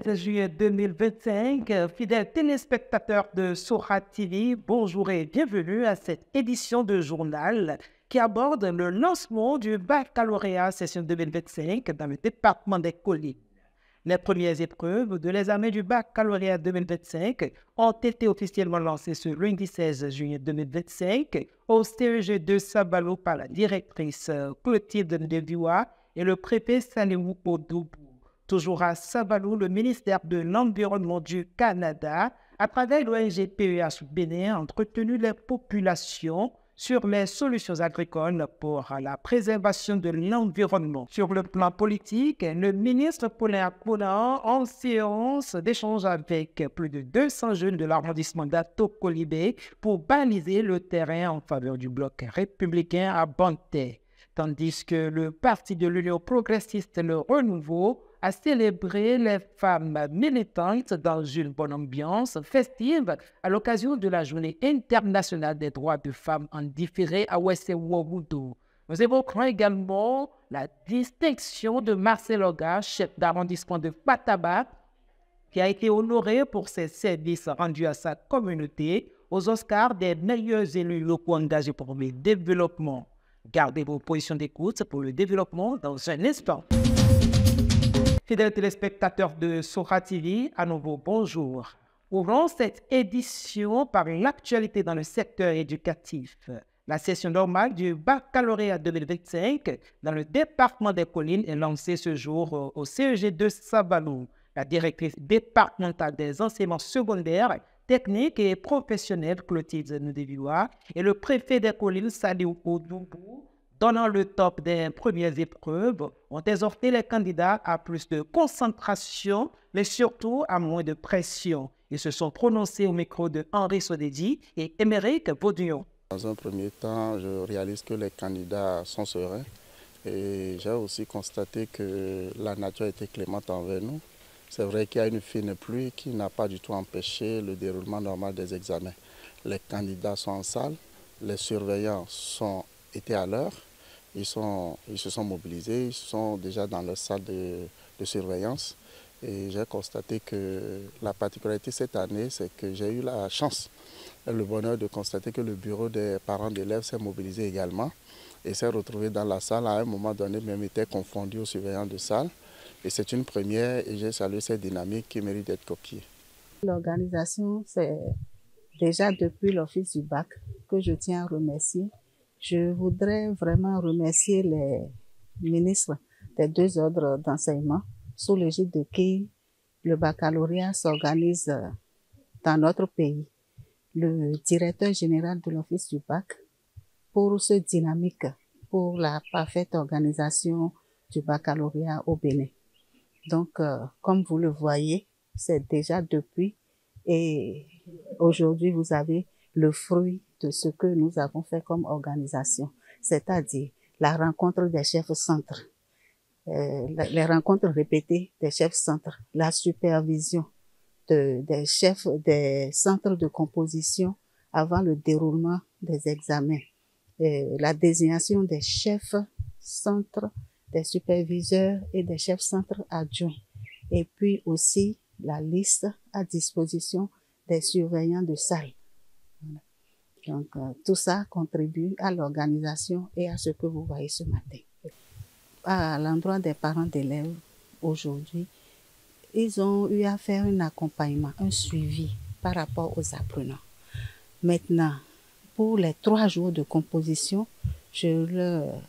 16 juillet 2025, fidèles téléspectateurs de Sora TV, bonjour et bienvenue à cette édition de journal qui aborde le lancement du baccalauréat session 2025 dans le département des Collines. Les premières épreuves de l'examen du baccalauréat 2025 ont été officiellement lancées ce lundi 16 juillet 2025 au CEG de Sabalo par la directrice Clotilde Ndeviwa et le préfet Saléou Odoubou. Toujours à Sabalo, le ministère de l'Environnement du Canada, à travers l'ONG PEH Bénin, a entretenu les populations sur les solutions agricoles pour la préservation de l'environnement. Sur le plan politique, le ministre Paulin Akpona, en séance d'échange avec plus de 200 jeunes de l'arrondissement d'Ato-Kolibé pour baliser le terrain en faveur du bloc républicain à Banté. Tandis que le parti de l'Union progressiste Le Renouveau a célébré les femmes militantes dans une bonne ambiance festive à l'occasion de la Journée internationale des droits de femmes en différé à Wessé-Wouroudou. Nous évoquerons également la distinction de Marcel Oga, chef d'arrondissement de Fataba, qui a été honoré pour ses services rendus à sa communauté aux Oscars des meilleurs élus locaux engagés pour le développement. Gardez vos positions d'écoute pour le développement dans un instant. Fidèles téléspectateurs de Sora TV, à nouveau bonjour. Ouvrons cette édition par l'actualité dans le secteur éducatif. La session normale du baccalauréat 2025 dans le département des Collines est lancée ce jour au CEG de Sabalo. La directrice départementale des enseignements secondaires, techniques et professionnels, Clotilde Ndeviwa, et le préfet des Collines, Saléou Odoubou, donnant le top des premières épreuves, ont exhorté les candidats à plus de concentration, mais surtout à moins de pression. Ils se sont prononcés au micro de Henri Sodedi et Émeric Vaudillon. Dans un premier temps, je réalise que les candidats sont sereins et j'ai aussi constaté que la nature était clémente envers nous. C'est vrai qu'il y a une fine pluie qui n'a pas du tout empêché le déroulement normal des examens. Les candidats sont en salle, les surveillants étaient à l'heure. Ils se sont mobilisés, ils sont déjà dans leur salle de surveillance. Et j'ai constaté que la particularité cette année, c'est que j'ai eu la chance et le bonheur de constater que le bureau des parents d'élèves s'est mobilisé également et s'est retrouvé dans la salle. À un moment donné, même était confondu aux surveillants de salle. Et c'est une première et j'ai salué cette dynamique qui mérite d'être copiée. L'organisation, c'est déjà depuis l'office du bac que je tiens à remercier. Je voudrais vraiment remercier les ministres des deux ordres d'enseignement sous l'égide de qui le baccalauréat s'organise dans notre pays. Le directeur général de l'office du bac pour ce dynamique, pour la parfaite organisation du baccalauréat au Bénin. Donc, comme vous le voyez, c'est déjà depuis et aujourd'hui vous avez le fruit de ce que nous avons fait comme organisation, c'est-à-dire la rencontre des chefs centres, les rencontres répétées des chefs centres, la supervision des chefs des centres de composition avant le déroulement des examens, la désignation des chefs centres, des superviseurs et des chefs centres adjoints, et puis aussi la liste à disposition des surveillants de salle. Donc, tout ça contribue à l'organisation et à ce que vous voyez ce matin. À l'endroit des parents d'élèves, aujourd'hui, ils ont eu à faire un accompagnement, un suivi par rapport aux apprenants. Maintenant, pour les 3 jours de composition, je leur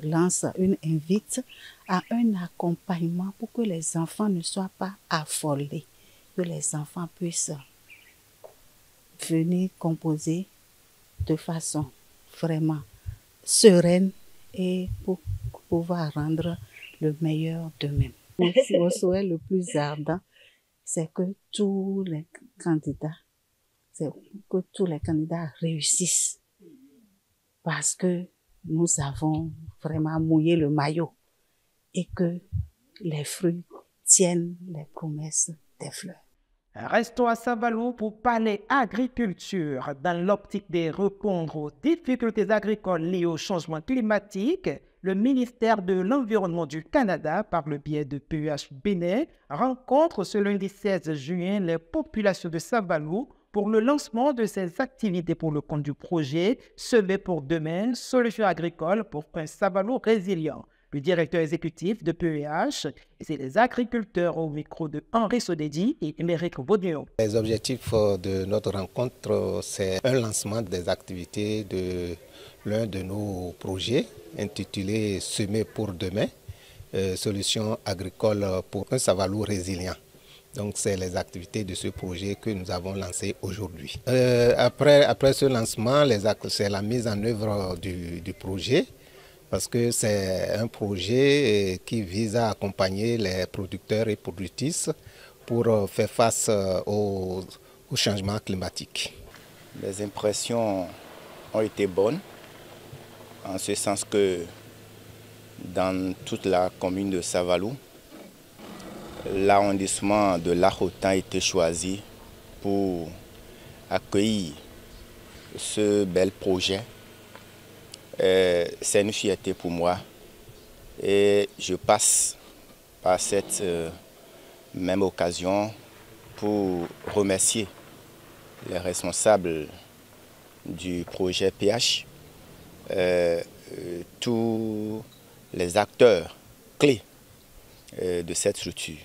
lance une invite à un accompagnement pour que les enfants ne soient pas affolés, que les enfants puissent venir composer de façon vraiment sereine et pour pouvoir rendre le meilleur d'eux-mêmes. Mon souhait le plus ardent, c'est que tous les candidats réussissent parce que nous avons vraiment mouillé le maillot et que les fruits tiennent les promesses des fleurs. Restons à Sabalo pour parler agriculture. Dans l'optique de répondre aux difficultés agricoles liées au changement climatique, le ministère de l'Environnement du Canada, par le biais de PEH Bénin, rencontre ce lundi 16 juin les populations de Savalou pour le lancement de ses activités pour le compte du projet « Semer pour demain, solutions agricoles pour un Savalou résilient ». Le directeur exécutif de PEH, c'est les agriculteurs au micro de Henri Sodedi et Émeric Vaudéon. Les objectifs de notre rencontre, c'est un lancement des activités de l'un de nos projets intitulé « Semer pour demain, solutions agricoles pour un Savalou résilient ». Donc, c'est les activités de ce projet que nous avons lancé aujourd'hui. Après ce lancement, c'est la mise en œuvre du projet, parce que c'est un projet qui vise à accompagner les producteurs et productrices pour faire face au changement climatique. Les impressions ont été bonnes, en ce sens que dans toute la commune de Savalou, l'arrondissement de Lac-Autan a été choisi pour accueillir ce bel projet. C'est une fierté pour moi et je passe par cette même occasion pour remercier les responsables du projet PH, tous les acteurs clés de cette structure.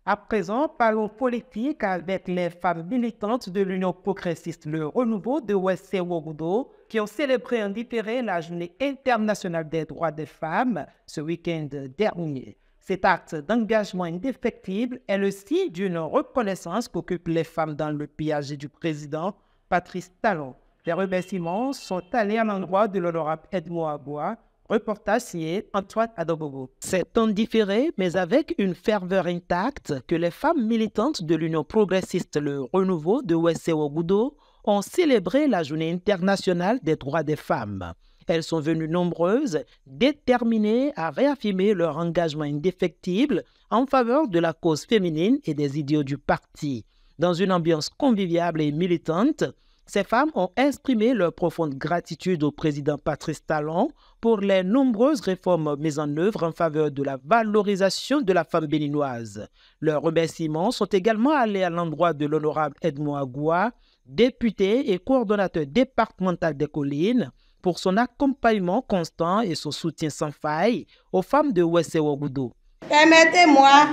À présent, parlons politique avec les femmes militantes de l'Union progressiste Le Renouveau de Ouessé-Ouagoudou qui ont célébré en différé la Journée internationale des droits des femmes ce week-end dernier. Cet acte d'engagement indéfectible est le signe d'une reconnaissance qu'occupent les femmes dans le pillage du président Patrice Talon. Les remerciements sont allés à l'endroit de l'honorable Edmond Agua. Reportage signé Antoine Adobogo. C'est en différé, mais avec une ferveur intacte, que les femmes militantes de l'Union progressiste Le Renouveau de Ouessé-Ouagoudou ont célébré la Journée internationale des droits des femmes. Elles sont venues nombreuses, déterminées à réaffirmer leur engagement indéfectible en faveur de la cause féminine et des idéaux du parti. Dans une ambiance conviviale et militante, ces femmes ont exprimé leur profonde gratitude au président Patrice Talon pour les nombreuses réformes mises en œuvre en faveur de la valorisation de la femme béninoise. Leurs remerciements sont également allés à l'endroit de l'honorable Edmond Agua, député et coordonnateur départemental des collines, pour son accompagnement constant et son soutien sans faille aux femmes de Ouessé-Ouagoudou. Permettez-moi,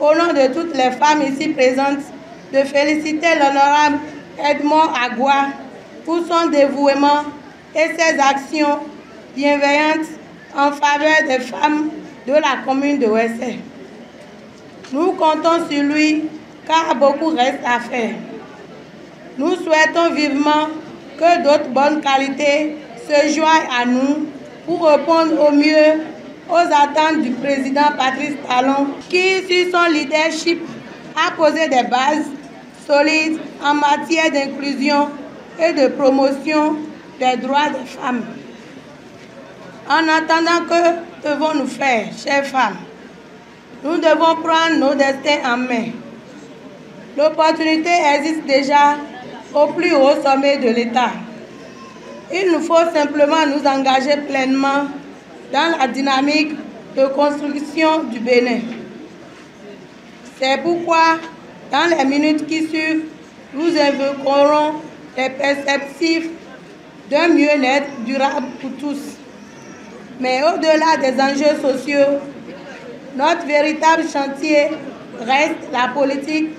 au nom de toutes les femmes ici présentes, de féliciter l'honorable Edmond Agua pour son dévouement et ses actions bienveillantes en faveur des femmes de la commune de Ouessé. Nous comptons sur lui car beaucoup reste à faire. Nous souhaitons vivement que d'autres bonnes qualités se joignent à nous pour répondre au mieux aux attentes du président Patrice Talon qui, sur son leadership, a posé des bases solides en matière d'inclusion et de promotion des droits des femmes. En attendant, que devons-nous faire, chères femmes? Nous devons prendre nos destins en main. L'opportunité existe déjà au plus haut sommet de l'État. Il nous faut simplement nous engager pleinement dans la dynamique de construction du Bénin. C'est pourquoi, dans les minutes qui suivent, nous évoquerons les perspectives d'un mieux-être durable pour tous. Mais au-delà des enjeux sociaux, notre véritable chantier reste la politique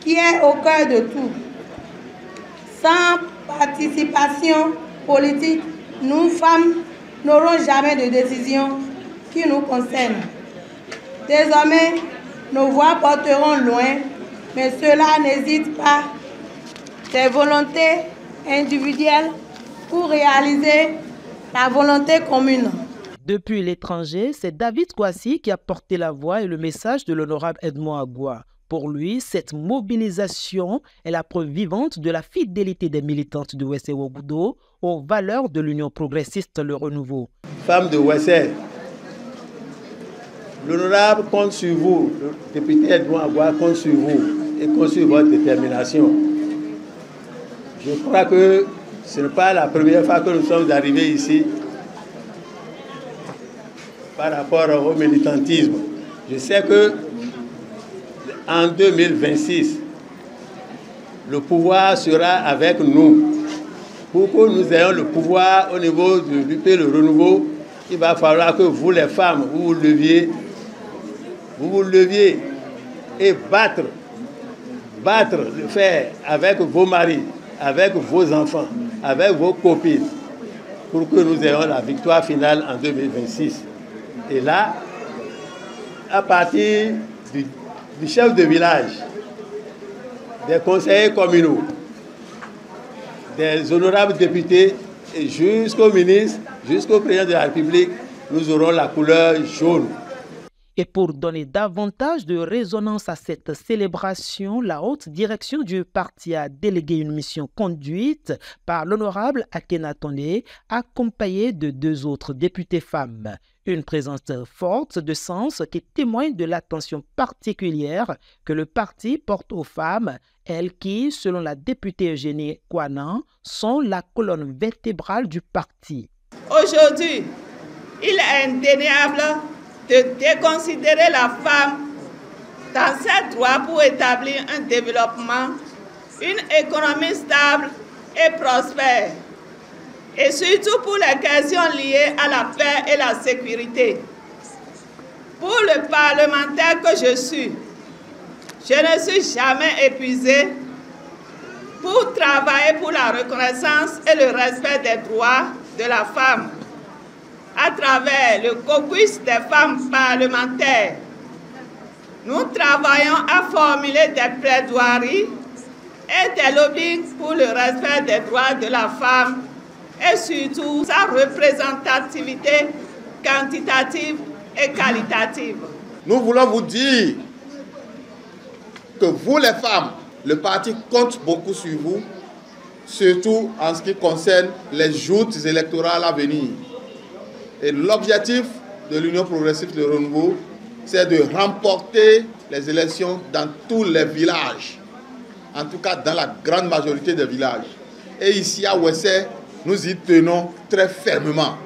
qui est au cœur de tout. Sans participation politique, nous, femmes, n'aurons jamais de décision qui nous concerne. Désormais, nos voix porteront loin, mais cela n'hésite pas des volontés individuelles pour réaliser la volonté commune. Depuis l'étranger, c'est David Kouassi qui a porté la voix et le message de l'honorable Edmond Agua. Pour lui, cette mobilisation est la preuve vivante de la fidélité des militantes de Ouessé-Ouagoudou aux valeurs de l'Union progressiste Le Renouveau. Femmes de Ouessé, l'honorable compte sur vous, le député Edmond Agua compte sur vous et compte sur votre détermination. Je crois que ce n'est pas la première fois que nous sommes arrivés ici. par rapport au militantisme. Je sais que en 2026, le pouvoir sera avec nous. Pour que nous ayons le pouvoir au niveau de l'UP, le renouveau, il va falloir que vous, les femmes, vous vous leviez et battre le fer avec vos maris, avec vos enfants, avec vos copines, pour que nous ayons la victoire finale en 2026. Et là, à partir du chef de village, des conseillers communaux, des honorables députés, et jusqu'au ministre, jusqu'au président de la République, nous aurons la couleur jaune. Et pour donner davantage de résonance à cette célébration, la haute direction du parti a délégué une mission conduite par l'honorable Akhenatonde, accompagnée de 2 autres députés femmes. Une présence forte de sens qui témoigne de l'attention particulière que le parti porte aux femmes, elles qui, selon la députée Eugénie Kouanan, sont la colonne vertébrale du parti. Aujourd'hui, il est indéniable de déconsidérer la femme dans ses droits pour établir un développement, une économie stable et prospère, et surtout pour les questions liées à la paix et la sécurité. Pour le parlementaire que je suis, je ne suis jamais épuisée pour travailler pour la reconnaissance et le respect des droits de la femme. À travers le caucus des femmes parlementaires, nous travaillons à formuler des plaidoiries et des lobbying pour le respect des droits de la femme et surtout sa représentativité quantitative et qualitative. Nous voulons vous dire que vous les femmes, le parti compte beaucoup sur vous, surtout en ce qui concerne les joutes électorales à venir. Et l'objectif de l'Union progressive de renouveau, c'est de remporter les élections dans tous les villages, en tout cas dans la grande majorité des villages. Et ici à Ouessé, nous y tenons très fermement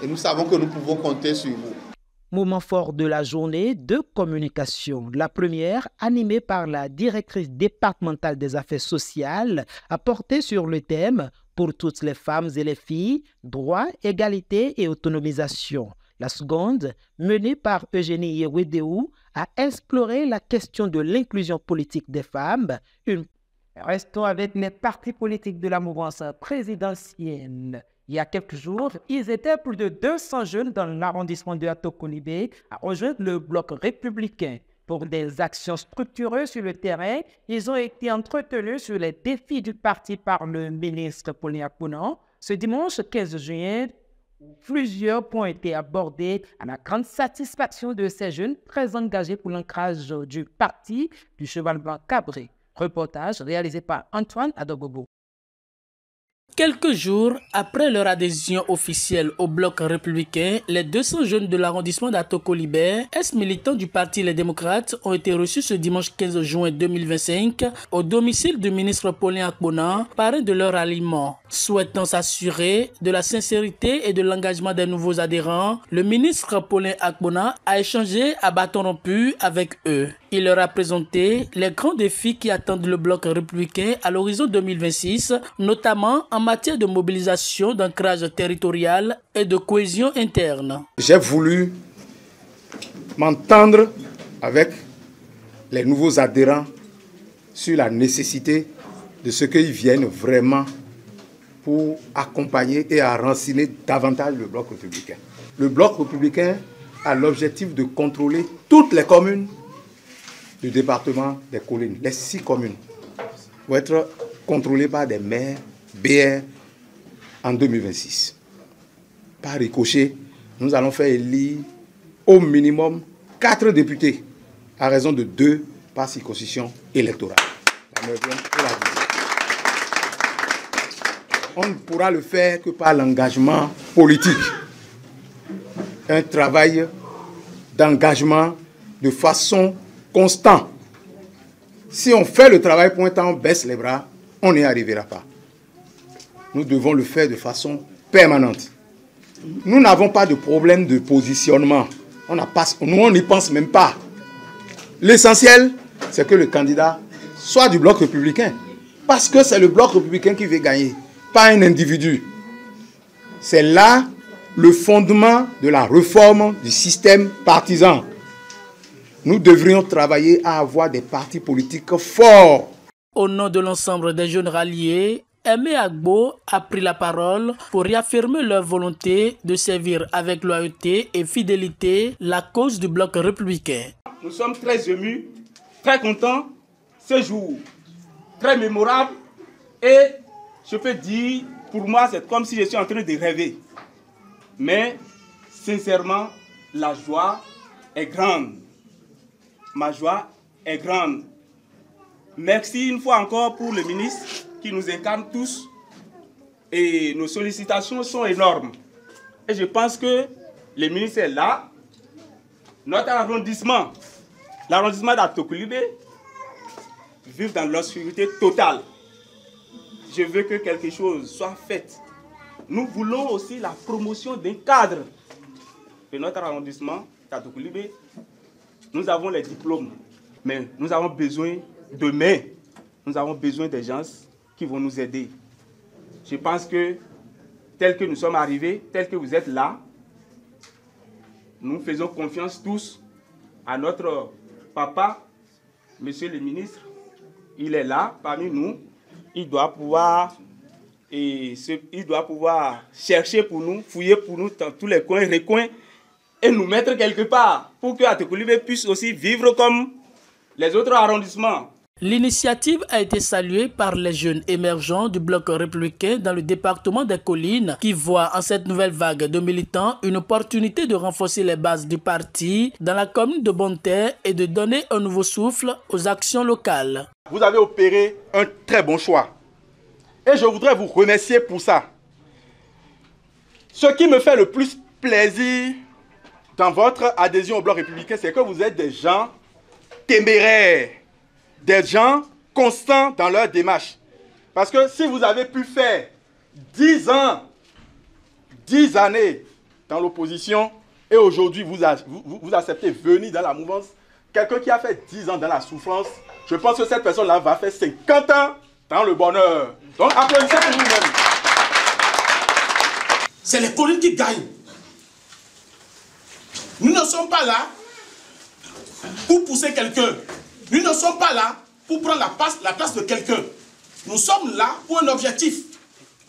et nous savons que nous pouvons compter sur vous. Moment fort de la journée, 2 communications. La première, animée par la directrice départementale des affaires sociales, a porté sur le thème « Pour toutes les femmes et les filles, droit, égalité et autonomisation ». La seconde, menée par Eugénie Yewedéou, a exploré la question de l'inclusion politique des femmes. Restons avec les partis politiques de la mouvance présidentielle. Il y a quelques jours, ils étaient plus de 200 jeunes dans l'arrondissement de Atokolibé à rejoindre le bloc républicain. Pour des actions structurées sur le terrain, ils ont été entretenus sur les défis du parti par le ministre Pauline Akpounan. Ce dimanche 15 juin, plusieurs points ont été abordés à la grande satisfaction de ces jeunes très engagés pour l'ancrage du parti du Cheval Blanc Cabré. Reportage réalisé par Antoine Adogogo. Quelques jours après leur adhésion officielle au bloc républicain, les 200 jeunes de l'arrondissement d'Atokolibé, ex-militants du parti Les Démocrates, ont été reçus ce dimanche 15 juin 2025 au domicile du ministre Pauline Akpounan, parrain de leur aliment. Souhaitant s'assurer de la sincérité et de l'engagement des nouveaux adhérents, le ministre Pauline Akpounan a échangé à bâton rompu avec eux. Il leur a présenté les grands défis qui attendent le bloc républicain à l'horizon 2026, notamment en matière de mobilisation, d'ancrage territorial et de cohésion interne. J'ai voulu m'entendre avec les nouveaux adhérents sur la nécessité de ce qu'ils viennent vraiment pour accompagner et enraciner davantage le bloc républicain. Le bloc républicain a l'objectif de contrôler toutes les communes du département des collines, les 6 communes, vont être contrôlées par des maires BR en 2026. Par ricochet, nous allons faire élire au minimum 4 députés à raison de 2 par circonscription électorale. La 9e et la 10e. On ne pourra le faire que par l'engagement politique. Un travail d'engagement de façon constante. Si on fait le travail pour un temps, on baisse les bras, on n'y arrivera pas. Nous devons le faire de façon permanente. Nous n'avons pas de problème de positionnement. Nous, on n'y pense même pas. L'essentiel, c'est que le candidat soit du bloc républicain. Parce que c'est le bloc républicain qui veut gagner, pas un individu. C'est là le fondement de la réforme du système partisan. Nous devrions travailler à avoir des partis politiques forts. Au nom de l'ensemble des jeunes ralliés, Aimé Agbo a pris la parole pour réaffirmer leur volonté de servir avec loyauté et fidélité la cause du bloc républicain. Nous sommes très émus, très contents, ce jour très mémorable, et je peux dire, pour moi, c'est comme si je suis en train de rêver. Mais, sincèrement, la joie est grande. Ma joie est grande. Merci une fois encore pour le ministre qui nous incarne tous. Et nos sollicitations sont énormes. Et je pense que le ministre est là. Notre arrondissement, l'arrondissement d'Atokolibé, vit dans l'obscurité totale. Je veux que quelque chose soit fait. Nous voulons aussi la promotion d'un cadre de notre arrondissement d'Atokolibé. Nous avons les diplômes, mais nous avons besoin de mains. Nous avons besoin des gens qui vont nous aider. Je pense que, tel que nous sommes arrivés, tel que vous êtes là, nous faisons confiance tous à notre papa, monsieur le ministre. Il est là, parmi nous. Il doit pouvoir chercher pour nous, fouiller pour nous dans tous les coins, recoins, et nous mettre quelque part pour que Atokolibé puisse aussi vivre comme les autres arrondissements. L'initiative a été saluée par les jeunes émergents du bloc républicain dans le département des Collines qui voient en cette nouvelle vague de militants une opportunité de renforcer les bases du parti dans la commune de Bonne-Terre et de donner un nouveau souffle aux actions locales. Vous avez opéré un très bon choix et je voudrais vous remercier pour ça. Ce qui me fait le plus plaisir dans votre adhésion au bloc républicain, c'est que vous êtes des gens téméraires, des gens constants dans leur démarche. Parce que si vous avez pu faire 10 années dans l'opposition et aujourd'hui vous acceptez venir dans la mouvance, quelqu'un qui a fait 10 ans dans la souffrance, je pense que cette personne-là va faire 50 ans dans le bonheur. Donc applaudissez pour vous-même. C'est les Collines qui gagnent. Nous ne sommes pas là pour pousser quelqu'un. Nous ne sommes pas là pour prendre la place de quelqu'un. Nous sommes là pour un objectif.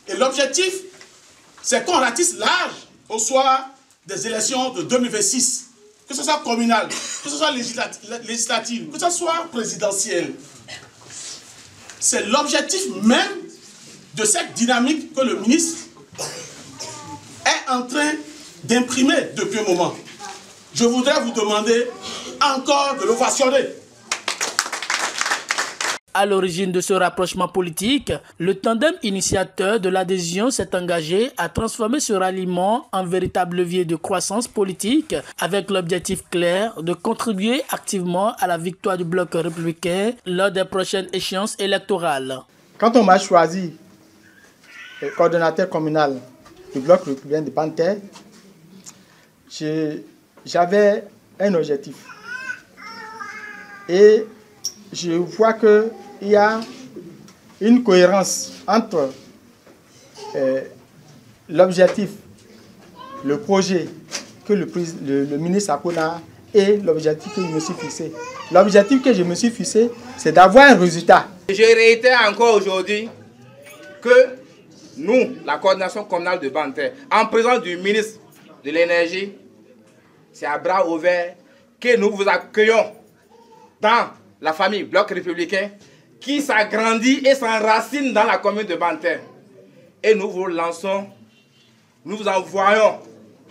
Et l'objectif, c'est qu'on ratisse l'âge au soir des élections de 2026. Que ce soit communal, que ce soit législative, que ce soit présidentielle. C'est l'objectif même de cette dynamique que le ministre est en train d'imprimer depuis un moment. Je voudrais vous demander encore de l'ovationner. À l'origine de ce rapprochement politique, le tandem initiateur de l'adhésion s'est engagé à transformer ce ralliement en véritable levier de croissance politique avec l'objectif clair de contribuer activement à la victoire du bloc républicain lors des prochaines échéances électorales. Quand on m'a choisi coordonnateur communal du bloc républicain de Bonne-Terre, j'avais un objectif. Et je vois qu'il y a une cohérence entre l'objectif, le projet que le ministre Akona et l'objectif que je me suis fixé. L'objectif que je me suis fixé, c'est d'avoir un résultat. Je réitère encore aujourd'hui que nous, la coordination communale de Bonne-Terre, en présence du ministre de l'Énergie, c'est à bras ouverts que nous vous accueillons dans la famille Bloc républicain qui s'agrandit et s'enracine dans la commune de Bonne-Terre. Et nous vous lançons, nous vous envoyons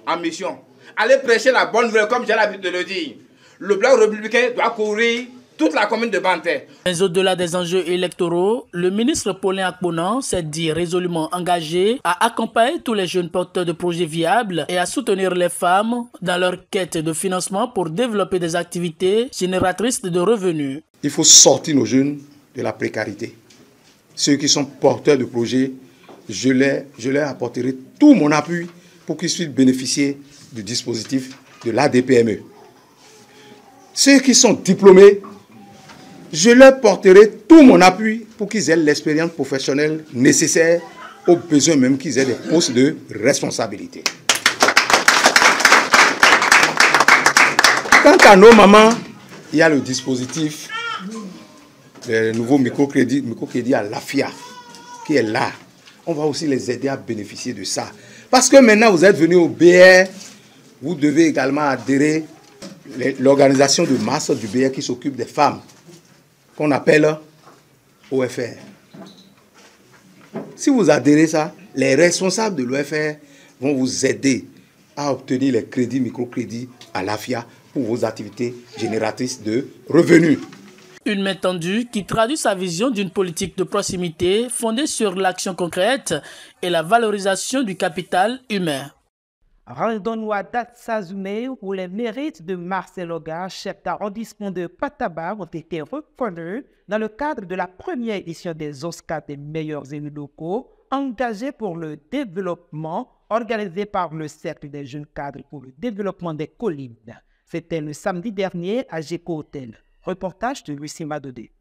en mission. Allez prêcher la bonne nouvelle comme j'ai l'habitude de le dire. Le Bloc républicain doit couvrir toute la commune de Bonne-Terre. Mais au-delà des enjeux électoraux, le ministre Paulin Akponan s'est dit résolument engagé à accompagner tous les jeunes porteurs de projets viables et à soutenir les femmes dans leur quête de financement pour développer des activités génératrices de revenus. Il faut sortir nos jeunes de la précarité. Ceux qui sont porteurs de projets, je leur apporterai tout mon appui pour qu'ils puissent bénéficier du dispositif de l'ADPME. Ceux qui sont diplômés, je leur porterai tout mon appui pour qu'ils aient l'expérience professionnelle nécessaire, au besoin même qu'ils aient des postes de responsabilité. Quant à nos mamans, il y a le dispositif, le nouveau microcrédit à l'AFIA, qui est là. On va aussi les aider à bénéficier de ça. Parce que maintenant, vous êtes venus au BR, vous devez également adhérer à l'organisation de masse du BR qui s'occupe des femmes, qu'on appelle OFR. Si vous adhérez à ça, les responsables de l'OFR vont vous aider à obtenir les crédits, microcrédits à l'AFIA pour vos activités génératrices de revenus. Une main tendue qui traduit sa vision d'une politique de proximité fondée sur l'action concrète et la valorisation du capital humain. Rendons-nous à Datsa-Zoumé où les mérites de Marcel Oga, chef d'arrondissement de Pataba, ont été reconnus dans le cadre de la première édition des Oscars des meilleurs élus locaux engagés pour le développement organisé par le Cercle des jeunes cadres pour le développement des collines. C'était le samedi dernier à Géco Hotel. Reportage de Lucie Madodé.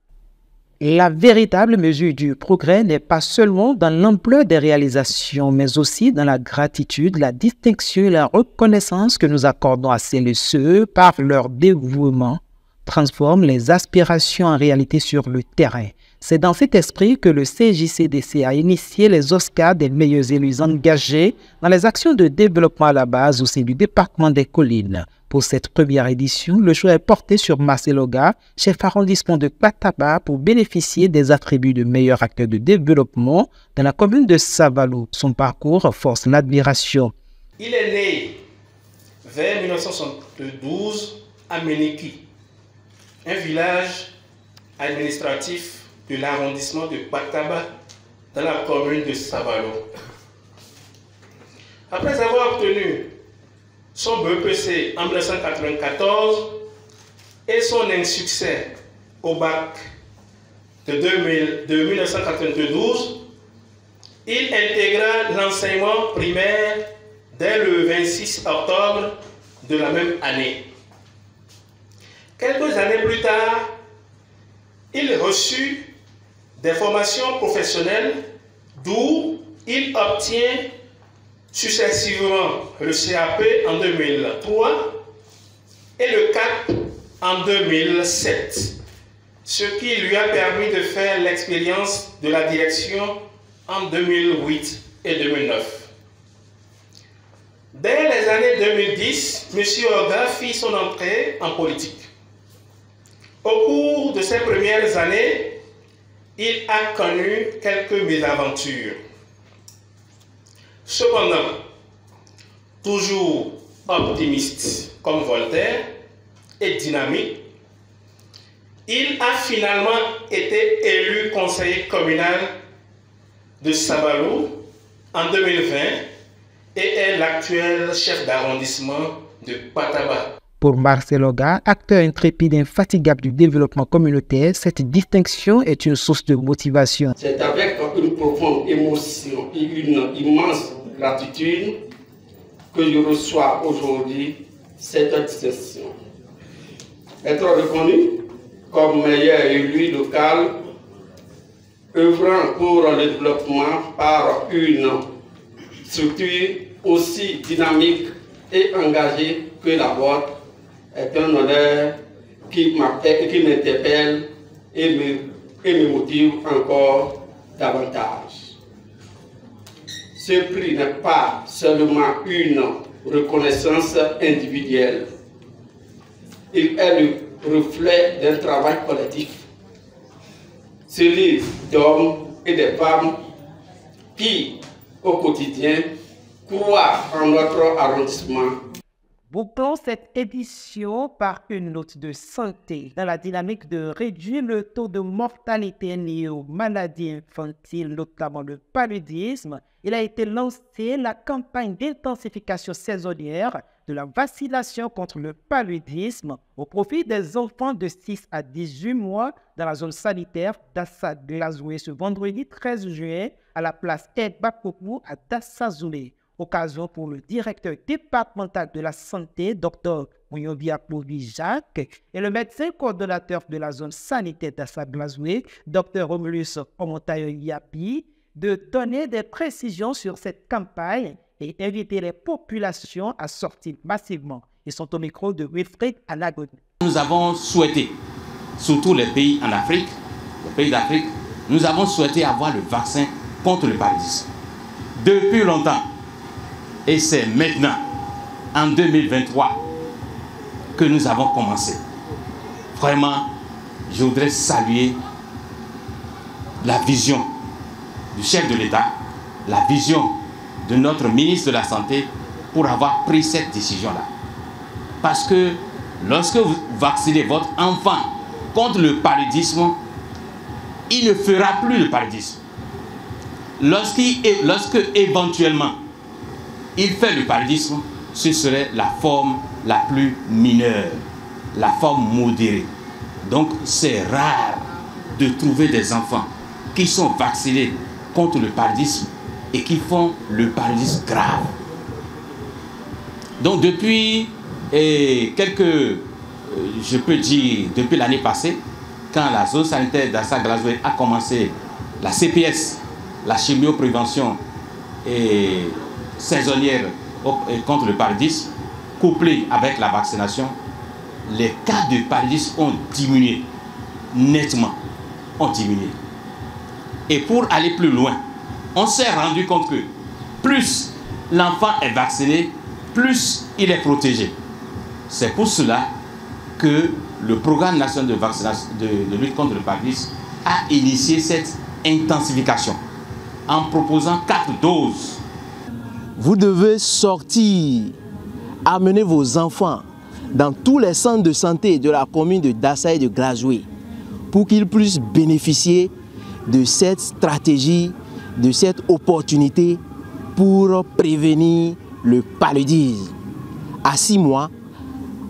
La véritable mesure du progrès n'est pas seulement dans l'ampleur des réalisations, mais aussi dans la gratitude, la distinction et la reconnaissance que nous accordons à celles et ceux par leur dévouement, transforment les aspirations en réalité sur le terrain. C'est dans cet esprit que le CJCDC a initié les Oscars des meilleurs élus engagés dans les actions de développement à la base au sein du département des Collines. Pour cette première édition, le choix est porté sur Marcel Oga, chef arrondissement de Pataba, pour bénéficier des attributs de meilleur acteur de développement dans la commune de Savalou. Son parcours force l'admiration. Il est né vers 1972 à Meniki, un village administratif de l'arrondissement de Pataba dans la commune de Savalou. Après avoir obtenu son BEPC en 1994 et son insuccès au bac de 1992, il intégra l'enseignement primaire dès le 26 octobre de la même année. Quelques années plus tard, il reçut des formations professionnelles d'où il obtient successivement le CAP en 2003 et le CAP en 2007, ce qui lui a permis de faire l'expérience de la direction en 2008 et 2009. Dès les années 2010, M. Oga fit son entrée en politique. Au cours de ses premières années, il a connu quelques mésaventures. Cependant, toujours optimiste comme Voltaire et dynamique, il a finalement été élu conseiller communal de Savalou en 2020 et est l'actuel chef d'arrondissement de Pataba. Pour Marcel Oga, acteur intrépide et infatigable du développement communautaire, cette distinction est une source de motivation. C'est avec une profonde émotion et une immense gratitude que je reçois aujourd'hui cette distinction. Être reconnu comme meilleur élu local, œuvrant pour le développement par une structure aussi dynamique et engagée que la vôtre, est un honneur qui m'interpelle et me motive encore davantage. Ce prix n'est pas seulement une reconnaissance individuelle, il est le reflet d'un travail collectif, celui d'hommes et de femmes qui, au quotidien, croient en notre arrondissement. Bouclons cette édition par une note de santé dans la dynamique de réduire le taux de mortalité lié aux maladies infantiles, notamment le paludisme. Il a été lancé la campagne d'intensification saisonnière de la vaccination contre le paludisme au profit des enfants de 6 à 18 mois dans la zone sanitaire d'Assa-Glazoué ce vendredi 13 juin à la place Ed Bakoku à Datsa-Zoumé. Occasion pour le directeur départemental de la santé, Dr Mouyombi Jacques, et le médecin coordonnateur de la zone sanitaire d'Assa-Glazoué, Dr Romulus Omontayo Yapi, de donner des précisions sur cette campagne et inviter les populations à sortir massivement. Ils sont au micro de Wilfried Anagoni. Nous avons souhaité, surtout les pays en Afrique, les pays d'Afrique, nous avons souhaité avoir le vaccin contre le paludisme. Depuis longtemps, et c'est maintenant, en 2023, que nous avons commencé. Vraiment, je voudrais saluer la vision du chef de l'État, la vision de notre ministre de la Santé pour avoir pris cette décision-là. Parce que lorsque vous vaccinez votre enfant contre le paludisme, il ne fera plus le paludisme. Lorsque éventuellement il fait le paludisme, ce serait la forme la plus mineure, la forme modérée. Donc c'est rare de trouver des enfants qui sont vaccinés contre le paludisme et qui font le paludisme grave. Donc depuis je peux dire depuis l'année passée, quand la zone sanitaire d'Assa-Glazoué a commencé la CPS, la chimioprévention et saisonnière contre le paludisme, couplée avec la vaccination, les cas de paludisme ont diminué, nettement, ont diminué. Et pour aller plus loin, on s'est rendu compte que plus l'enfant est vacciné, plus il est protégé. C'est pour cela que le programme national de vaccination de lutte contre le paludisme a initié cette intensification en proposant 4 doses. Vous devez sortir, amener vos enfants dans tous les centres de santé de la commune de Dassa et de Glazoué pour qu'ils puissent bénéficier de cette stratégie, de cette opportunité pour prévenir le paludisme à 6 mois,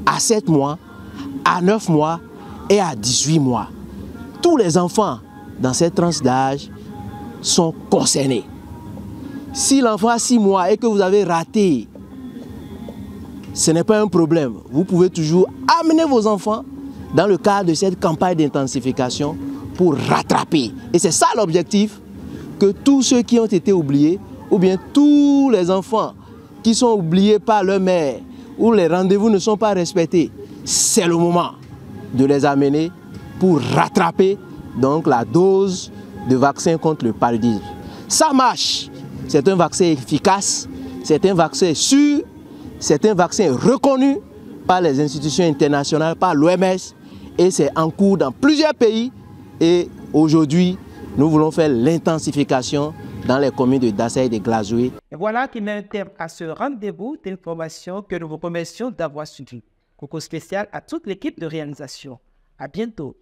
à 7 mois, à 9 mois et à 18 mois. Tous les enfants dans cette tranche d'âge sont concernés. Si l'enfant a 6 mois et que vous avez raté, ce n'est pas un problème. Vous pouvez toujours amener vos enfants dans le cadre de cette campagne d'intensification pour rattraper. Et c'est ça l'objectif, que tous ceux qui ont été oubliés, ou bien tous les enfants qui sont oubliés par leur mère, où les rendez-vous ne sont pas respectés, c'est le moment de les amener pour rattraper donc la dose de vaccin contre le paludisme. Ça marche. C'est un vaccin efficace, c'est un vaccin sûr, c'est un vaccin reconnu par les institutions internationales, par l'OMS, et c'est en cours dans plusieurs pays. Et aujourd'hui, nous voulons faire l'intensification dans les communes de Dassa et de Glazoué. Et voilà qui met un terme à ce rendez-vous d'information que nous vous remercions d'avoir suivi. Coucou spécial à toute l'équipe de réalisation. À bientôt.